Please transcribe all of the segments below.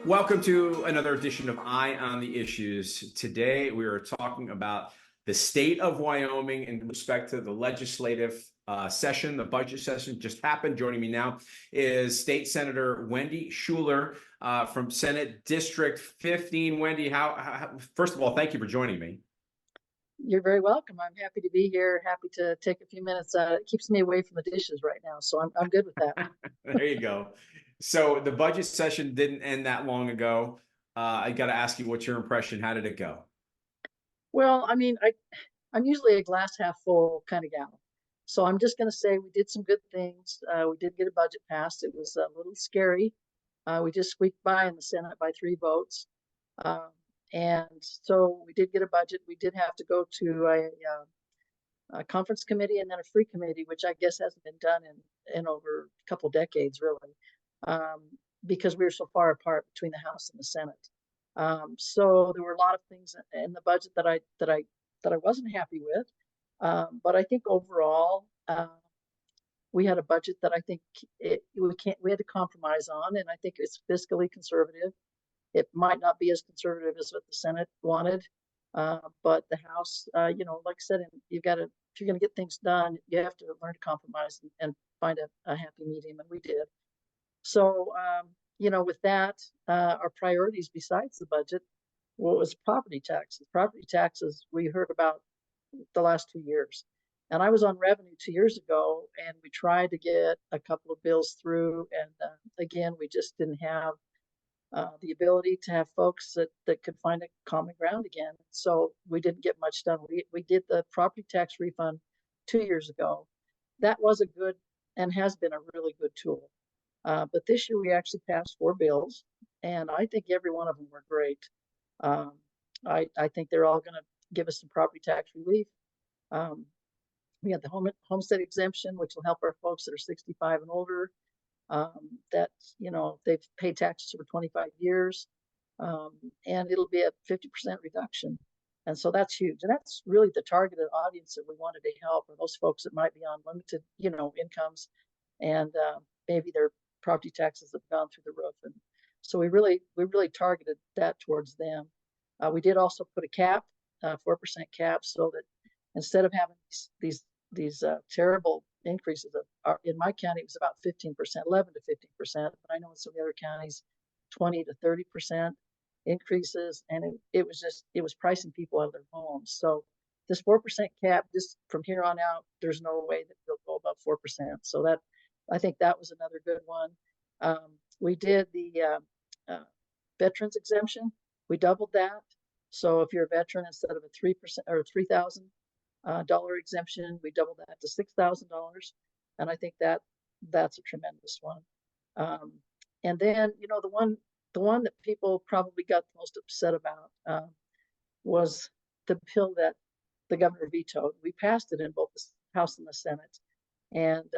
Welcome to another edition of Eye on the Issues. Today we are talking about the state of Wyoming in respect to the legislative session. The budget session just happened. Joining me now is State Senator Wendy Schuler from Senate District 15. Wendy, first of all, thank you for joining me. You're very welcome. I'm happy to be here. Happy to take a few minutes. It keeps me away from the dishes right now, so I'm good with that. There you go. So the budget session didn't end that long ago. I got to ask you, what's your impression? How did it go? Well, I mean, I'm usually a glass half full kind of gal. So I'm just going to say we did some good things. We did get a budget passed. It was a little scary. We just squeaked by in the Senate by 3 votes. And so we did get a budget. We did have to go to a conference committee and then a free committee, which I guess hasn't been done in over a couple decades, really, because we were so far apart between the House and the Senate. So there were a lot of things in the budget that I wasn't happy with, but I think overall we had a budget that I think we had to compromise on, and I think it's fiscally conservative. It might not be as conservative as what the Senate wanted, but the House, like I said, if you're going to get things done, you have to learn to compromise and find a happy medium, and we did. So, with that, our priorities besides the budget, was property taxes. Property taxes we heard about the last 2 years. And I was on revenue 2 years ago, and we tried to get a couple of bills through. And again, we just didn't have the ability to have folks that could find a common ground again. So we didn't get much done. We did the property tax refund 2 years ago. That was a good and has been a really good tool. But this year we actually passed 4 bills, and I think every one of them were great. I think they're all going to give us some property tax relief. We had the homestead exemption, which will help our folks that are 65 and older. That they've paid taxes for 25 years, and it'll be a 50% reduction. And so that's huge. And that's really the targeted audience that we wanted to help, are those folks that might be on limited, incomes, and maybe their property taxes have gone through the roof. And so we really targeted that towards them. We did also put a cap, 4% cap, so that instead of having these terrible increases in my county, it was about 15%, 11 to 15%. But I know in some of the other counties, 20 to 30% increases, and it was pricing people out of their homes. So this 4% cap, just from here on out, there's no way that they'll go above 4%. So that, I think that was another good one. We did the veterans exemption. We doubled that. So if you're a veteran, instead of a 3% or $3,000 exemption, we doubled that to $6,000, and I think that's a tremendous one. And then the one that people probably got the most upset about was the bill that the governor vetoed. We passed it in both the House and the Senate, and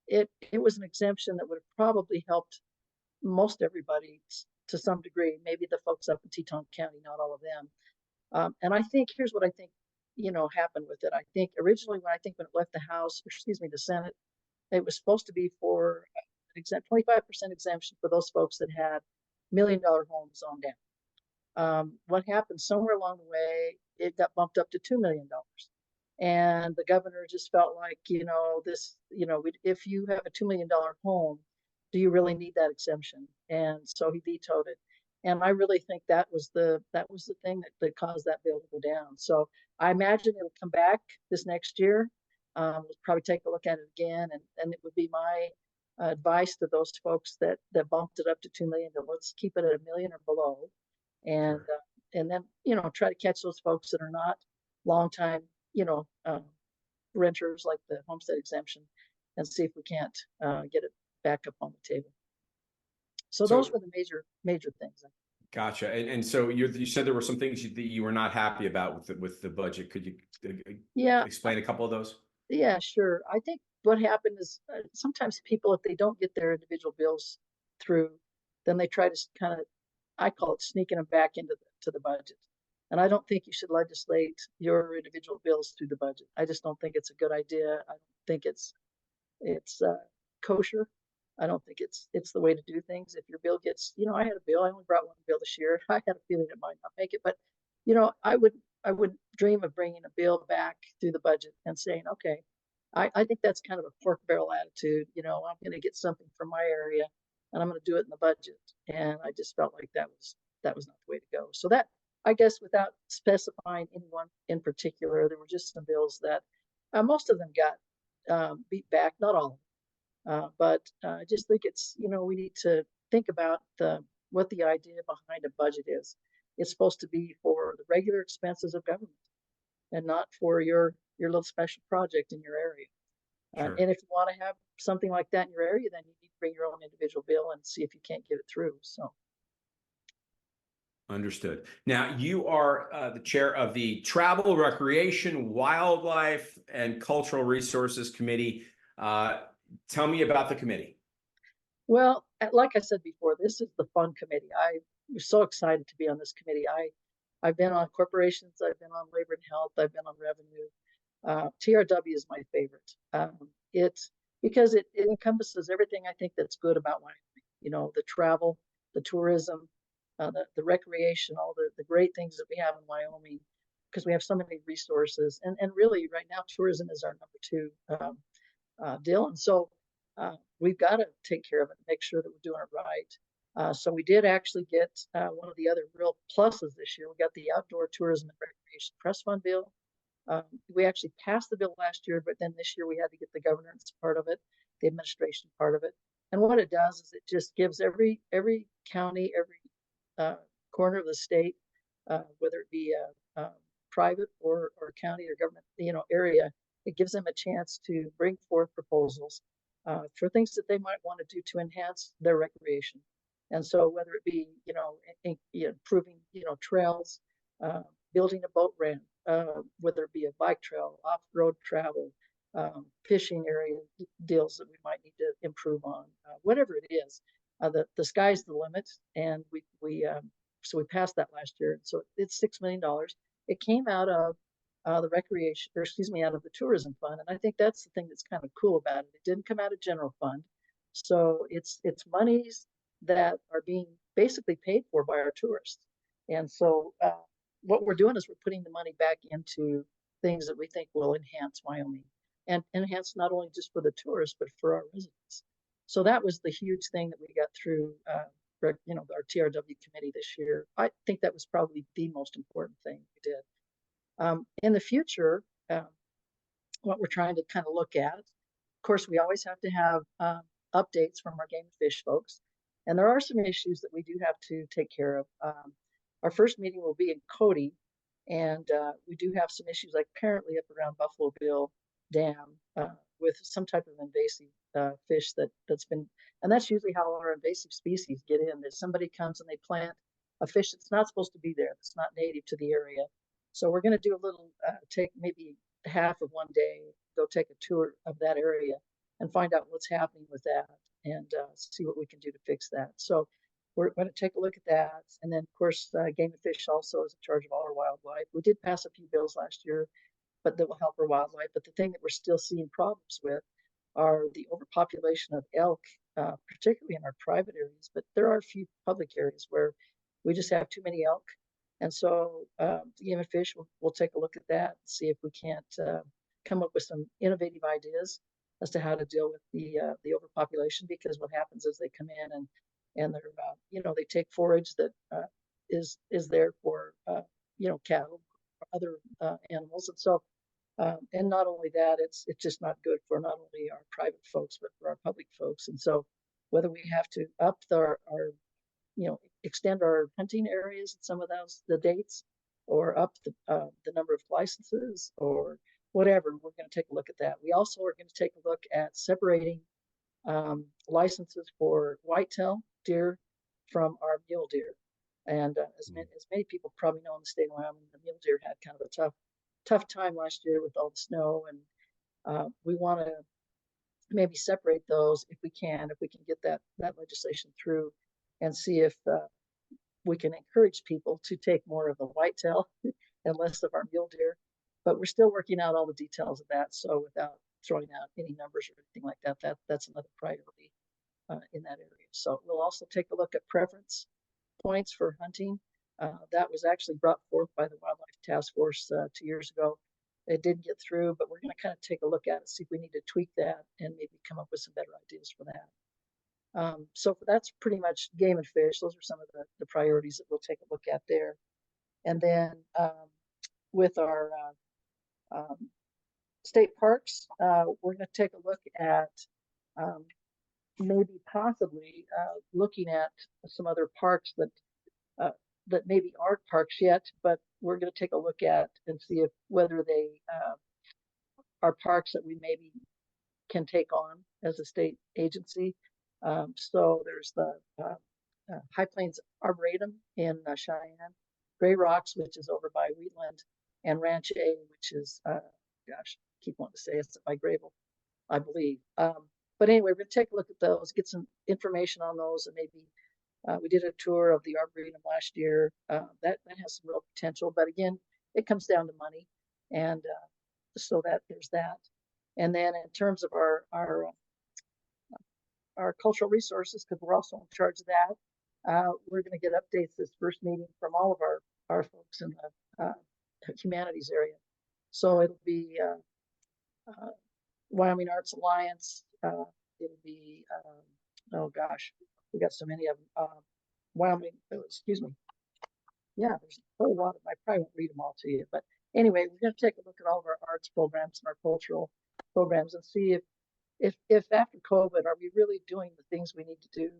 it was an exemption that would have probably helped most everybody to some degree. Maybe the folks up in Teton County, not all of them. And I think here's what I think happened with it. I think originally when it left the House, the Senate, it was supposed to be for 25% exemption for those folks that had $1 million homes on down. What happened somewhere along the way, it got bumped up to $2 million. And the governor just felt like, if you have a $2 million home, do you really need that exemption? And so he vetoed it. And I really think that was the thing that caused that bill to go down. So I imagine it'll come back this next year. We'll probably take a look at it again, and it would be my advice to those folks that bumped it up to 2 million, to let's keep it at $1 million or below, and then try to catch those folks that are not long time renters, like the homestead exemption, and see if we can't get it back up on the table. So those were the major things. Gotcha. And so you said there were some things that you were not happy about with the budget. Could you explain a couple of those? Yeah, sure. I think what happened is sometimes people, if they don't get their individual bills through, then they try to kind of, I call it sneaking them back into the budget. And I don't think you should legislate your individual bills through the budget. I just don't think it's a good idea. I don't think it's kosher. I don't think it's the way to do things. If your bill gets, I had a bill. I only brought one bill this year. I had a feeling it might not make it, but I would dream of bringing a bill back through the budget and saying, okay, I think that's kind of a pork barrel attitude. I'm going to get something from my area, and I'm going to do it in the budget. And I just felt like that was not the way to go. So that, I guess, without specifying anyone in particular, there were just some bills that most of them got beat back, not all. But I just think we need to think about what the idea behind a budget is. It's supposed to be for the regular expenses of government and not for your little special project in your area. Sure. And if you want to have something like that in your area, then you need to bring your own individual bill and see if you can't get it through. So. Understood. Now, you are the chair of the Travel, Recreation, Wildlife, and Cultural Resources Committee. Tell me about the committee. Well, like I said before, this is the fun committee. I was so excited to be on this committee. I've been on corporations, I've been on labor and health, I've been on revenue. TRW is my favorite. It's because it encompasses everything I think that's good about Wyoming. The travel, the tourism, the recreation, all the great things that we have in Wyoming, because we have so many resources. And really, right now, tourism is our number two deal. And so we've got to take care of it and make sure that we're doing it right. So we did actually get one of the other real pluses this year. We got the Outdoor Tourism and Recreation Trust Fund bill. We actually passed the bill last year, but then this year we had to get the governance part of it, the administration part of it. And what it does is it just gives every county, every corner of the state, whether it be a private or county or government, area, it gives them a chance to bring forth proposals for things that they might want to do to enhance their recreation. And so whether it be, improving, trails, building a boat ramp, whether it be a bike trail, off-road travel, fishing area deals that we might need to improve on, whatever it is, the sky's the limit. And so we passed that last year. So it's $6 million. It came out of the recreation, or excuse me, out of the tourism fund. And I think that's the thing that's kind of cool about it. It didn't come out of general fund. So it's monies that are being basically paid for by our tourists. And so what we're doing is we're putting the money back into things that we think will enhance Wyoming, and enhance not only just for the tourists, but for our residents. So that was the huge thing that we got through, our TRW committee this year. I think that was probably the most important thing we did. In the future, what we're trying to kind of look at, of course, we always have to have updates from our game and fish folks. And there are some issues that we do have to take care of. Our first meeting will be in Cody, and we do have some issues, like apparently up around Buffalo Bill Dam with some type of invasive fish that's been, and that's usually how our invasive species get in. That somebody comes and they plant a fish that's not supposed to be there, that's not native to the area. So we're going to do a little, take maybe half of one day, go take a tour of that area and find out what's happening with that, and see what we can do to fix that. So we're going to take a look at that. And then, of course, Game and Fish also is in charge of all our wildlife. We did pass a few bills last year, but that will help our wildlife. But the thing that we're still seeing problems with are the overpopulation of elk, particularly in our private areas. But there are a few public areas where we just have too many elk. And so Game and Fish, we'll take a look at that and see if we can't come up with some innovative ideas as to how to deal with the overpopulation. Because what happens is they come in and they're they take forage that is there for cattle or other animals. And so and not only that, it's just not good for not only our private folks but for our public folks. And so whether we have to up our extend our hunting areas in some of the dates, or up the number of licenses, or whatever, we're going to take a look at that. We also are going to take a look at separating licenses for whitetail deer from our mule deer. And as many people probably know, in the state of Wyoming, the mule deer had kind of a tough time last year with all the snow, and we want to maybe separate those if we can get that legislation through, and see if we can encourage people to take more of the whitetail and less of our mule deer, but we're still working out all the details of that. So without throwing out any numbers or anything like that, that's another priority in that area. So we'll also take a look at preference points for hunting. That was actually brought forth by the Wildlife Task Force 2 years ago. It didn't get through, but we're going to kind of take a look at it, see if we need to tweak that and maybe come up with some better ideas for that. So that's pretty much game and fish. Those are some of the priorities that we'll take a look at there. And then with our state parks, we're going to take a look at maybe possibly looking at some other parks that maybe aren't parks yet, but we're going to take a look at and see if whether they are parks that we maybe can take on as a state agency. So there's the High Plains Arboretum in Cheyenne, Gray Rocks, which is over by Wheatland, and Ranch A, which is, gosh, I keep wanting to say it's by Grable, I believe. But anyway, we're going to take a look at those, get some information on those, and maybe we did a tour of the Arboretum last year. That has some real potential, but again, it comes down to money, and so that there's that. And then in terms of our cultural resources, because we're also in charge of that, we're going to get updates this first meeting from all of our folks in the humanities area. So it'll be Wyoming Arts Alliance. It'll be oh gosh, we got so many of them. Wyoming, excuse me. Yeah, there's a whole lot of them. I probably won't read them all to you, but anyway, we're going to take a look at all of our arts programs and our cultural programs and see if after COVID, are we really doing the things we need to do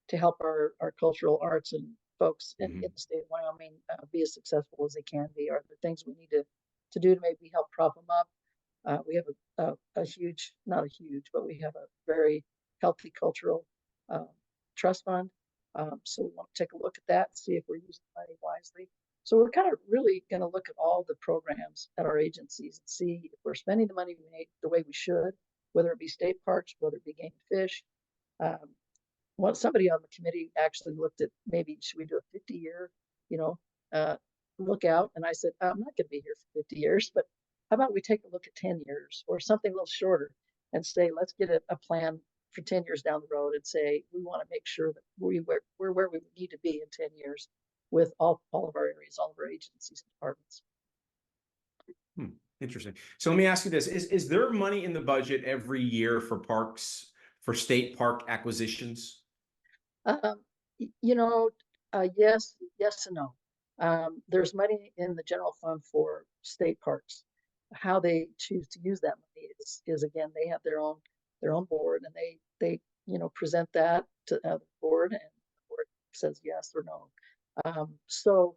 to help our cultural arts and folks in the state of Wyoming be as successful as they can be? Are there things we need to do to maybe help prop them up? We have a huge, not a huge, but we have a very healthy cultural trust fund. So we want to take a look at that, see if we're using money wisely. So we're kind of really going to look at all the programs at our agencies and see if we're spending the money the way we should, whether it be state parks, whether it be game and fish. Somebody on the committee actually looked at maybe should we do a 50-year, look out? And I said, I'm not going to be here for 50 years, but how about we take a look at 10 years or something a little shorter and say, let's get a plan for 10 years down the road and say, we want to make sure that we're where we need to be in 10 years with all of our areas, all of our agencies and departments. Interesting. So let me ask you this. Is there money in the budget every year for parks, for state park acquisitions? Yes and no. There's money in the general fund for state parks. How they choose to use that money is again, they have their own board, and they present that to the board, and the board says yes or no. So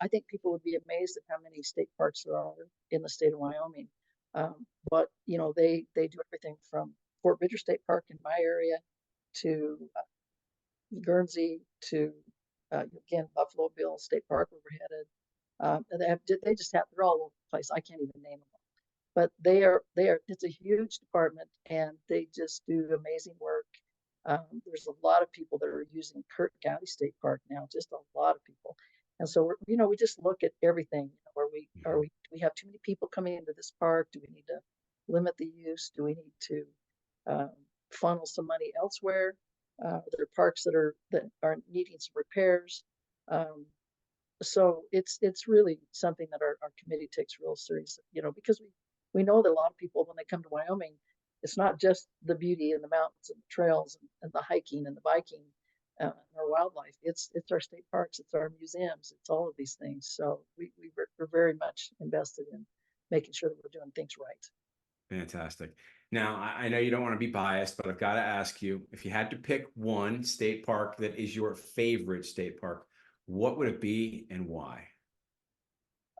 I think people would be amazed at how many state parks there are in the state of Wyoming. But they do everything from Fort Bridger State Park in my area to Guernsey to again Buffalo Bill State Park where we're headed. They're all over the place. I can't even name them all. But they are it's a huge department, and they just do amazing work. There's a lot of people that are using Kurt County State Park now, just a lot of people. And so we just look at everything. Do we have too many people coming into this park? Do we need to limit the use? Do we need to funnel some money elsewhere? There are parks that are needing some repairs. So it's really something that our committee takes real serious, because we know that a lot of people, when they come to Wyoming, it's not just the beauty and the mountains and the trails and the hiking and the biking and our wildlife. It's our state parks, it's our museums, it's all of these things. So we're very much invested in making sure that we're doing things right. Fantastic. Now, I know you don't want to be biased, but I've got to ask you, if you had to pick one state park that is your favorite state park, what would it be and why?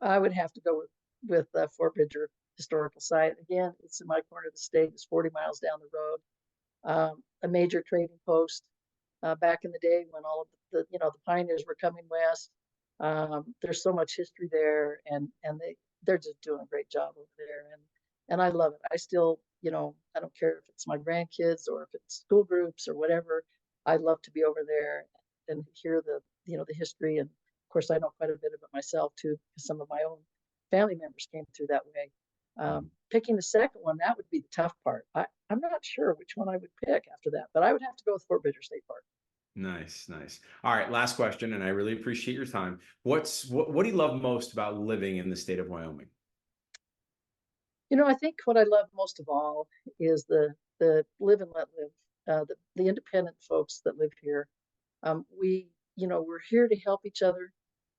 I would have to go with Fort Bridger Historical Site. Again, it's in my corner of the state. It's 40 miles down the road. A major trading post back in the day when all of the pioneers were coming west. There's so much history there, and they're just doing a great job over there, and I love it. I still, I don't care if it's my grandkids or if it's school groups or whatever. I love to be over there and hear the history. And of course, I know quite a bit of it myself too, because some of my own family members came through that way. Picking the second one, that would be the tough part. I'm not sure which one I would pick after that, but I would have to go with Fort Bridger State Park. Nice, nice. All right, last question, and I really appreciate your time. What do you love most about living in the state of Wyoming? I think what I love most of all is the live and let live, the independent folks that live here. We're here to help each other.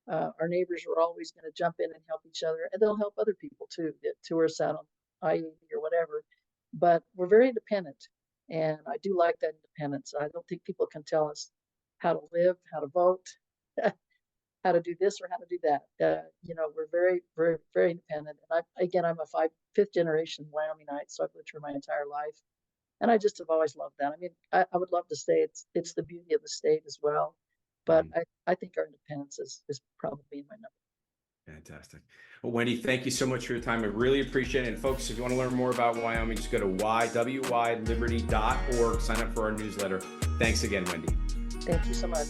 Our neighbors are always going to jump in and help each other, and they'll help other people too, that tourists out on I-80 or whatever. But we're very independent, and I do like that independence. I don't think people can tell us how to live, how to vote, how to do this or how to do that. We're very, very, very independent. And I'm a fifth generation Wyomingite, so I've lived here my entire life, and I just have always loved that. I mean, I would love to say it's the beauty of the state as well, but I think our independence is probably my number. Fantastic. Well, Wendy, thank you so much for your time. I really appreciate it. And folks, if you want to learn more about Wyoming, just go to wyliberty.org, sign up for our newsletter. Thanks again, Wendy. Thank you so much.